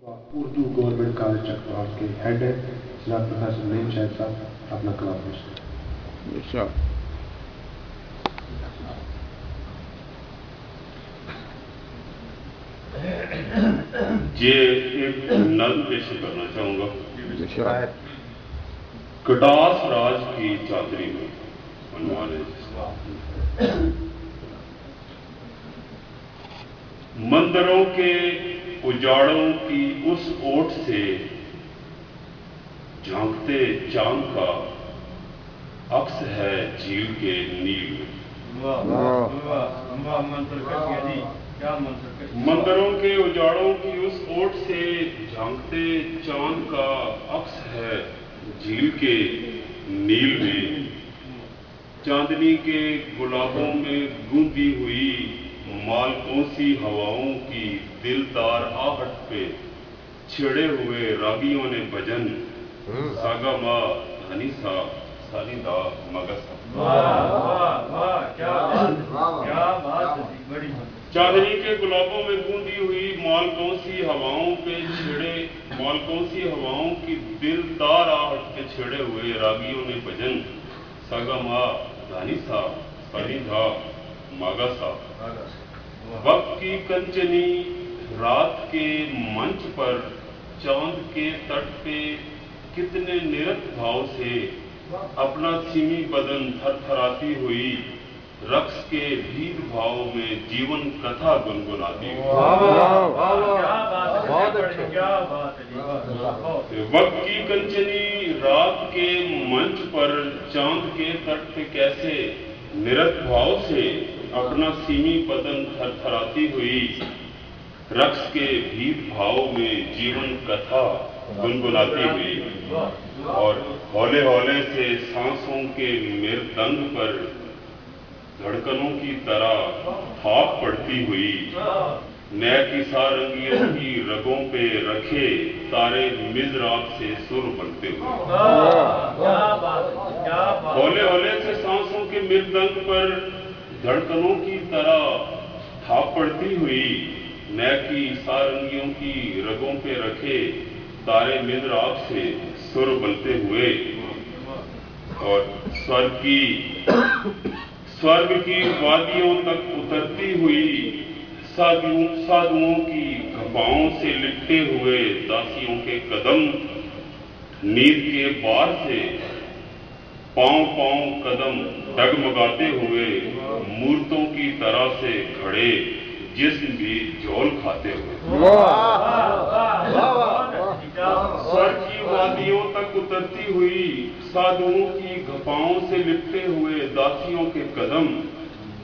Urdu government college Chakwal کے head ہے جناب پروفیسر نعیم شاہد صاحب اپنا کلام پیش کریں. ایک نظم پیش کرنا چاہوں گا. کٹاس راج کی چادری میں عنوان ہے. مندروں کے اجاڑوں کی اس اوٹ سے جھانکتے چاند کا عکس ہے جھیل کے نیل. مندروں کے اجاڑوں کی اس اوٹ سے جھانکتے چاند کا عکس ہے جھیل کے نیل میں. چاندنی کے گلابوں میں گونجی ہوئی مالکوں سی ہواؤں کی دلدار آہٹ پہ چھڑے ہوئے راگیوں نے بھجن ساگا ما دھنی سا سانی دا مگس. چاندنی کے گلابوں میں گونجی ہوئی مالکوں سی ہواؤں پہ چھڑے مالکوں سی ہواؤں کی دلدار آہٹ پہ چھڑے ہوئے راگیوں نے بھجن ساگا ما دھنی سا سانی دا ماگا سا. وقت کی کنچنی رات کے منچ پر چاند کے تٹ پہ کتنے نرت بھاؤ سے اپنا سیمی بدن تھر تھراتی ہوئی رقص کے بھید بھاؤ میں جیون کتھا گنگناتی ہوئی. وقت کی کنچنی رات کے منچ پر چاند کے تٹ پہ کیسے نرت بھاؤ سے اپنا سیمی بدن تھر تھراتی ہوئی رقص کے بھید بھاؤ میں جیون کتھا گنگناتی ہوئی اور ہولے ہولے سے سانسوں کے مردنگ پر دھڑکنوں کی طرح تھاپ پڑتی ہوئی نئے کی سارنگیوں کی رگوں پہ رکھے تارے مضراب سے سر بنتے ہوئے. ہولے ہولے سے سانسوں کے مردنگ پر دھڑکنوں کی طرح تھاپ پڑتی ہوئی نئے کی سارنگیوں کی رگوں پہ رکھے تارے مضراب سے سر بنتے ہوئے اور سورگ کی وادیوں تک اترتی ہوئی سادھوؤں کی گھپاؤں سے لپٹے ہوئے داسیوں کے قدم نیند کے بار سے پاؤں پاؤں قدم ڈگمگاتے ہوئے مورتوں کی طرح سے کھڑے جسم بھی جھول کھاتے ہوئے. سر کی وادیوں تک اترتی ہوئی سادھوؤں کی گھپاؤں سے لپٹے ہوئے داسیوں کے قدم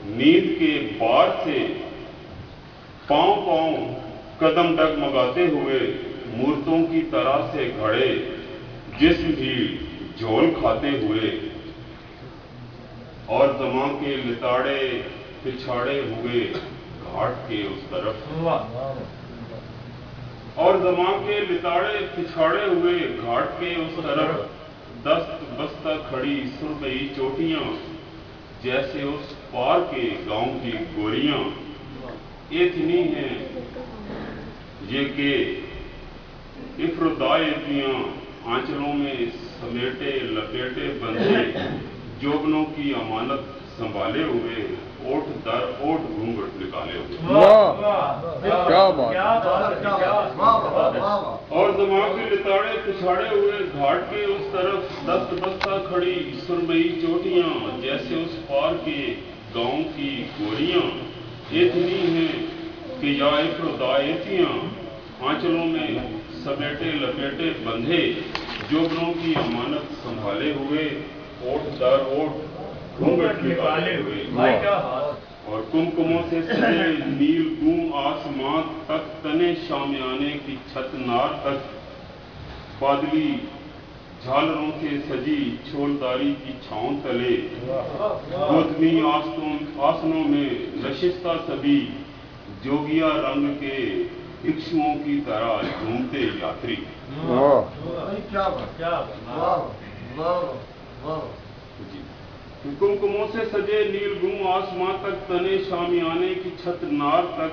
نیند کے بار سے پاؤں پاؤں قدم ڈگمگاتے ہوئے مورتوں کی طرح سے کھڑے جسم بھی جھول کھاتے ہوئے اور زمان کے لتاڑے پچھاڑے ہوئے گھاٹ کے اس طرف اور زمان کے لتاڑے پچھاڑے ہوئے گھاٹ کے اس طرف دست بستہ کھڑی سرمئی چوٹیاں جیسے اس پار کے گاؤں کی گوریاں اتنی ہیں یہ کہ افردائیتیاں آنچلوں میں سمیٹے لپیٹے بندھے جوبنوں کی امانت سنبھالے ہوئے اوٹ در اوٹ گھونگھٹ نکالے ہوئے اور زمان کے لتاڑے پچھاڑے ہوئے گھاٹ کے اس طرف دست بستہ کھڑی سرمئی چوٹیاں جیسے اس پار کے گاؤں کی گوریاں اتنی ہیں کہ یا افردائیتیاں آنچلوں میں سمیٹے لپیٹے بندھے جوبنوں کی امانت سنبھالے ہوئے اوٹ در اوٹ گھونگھٹ نکالے ہوئے اور کمکموں سے سجے نیل گوں آسمان تک تنے شامیانے کی چھت نار تک بادلی جھالروں سے سجی چھولداری کی چھاؤں تلے گوتمی آسنوں میں نشستہ سبھی جوگیا رنگ کے بھکشوؤں کی طرح جھومتے یاتری. کمکموں سے سجے نیل گوں آسمان تک تنے شامیانے کی چھت نار تک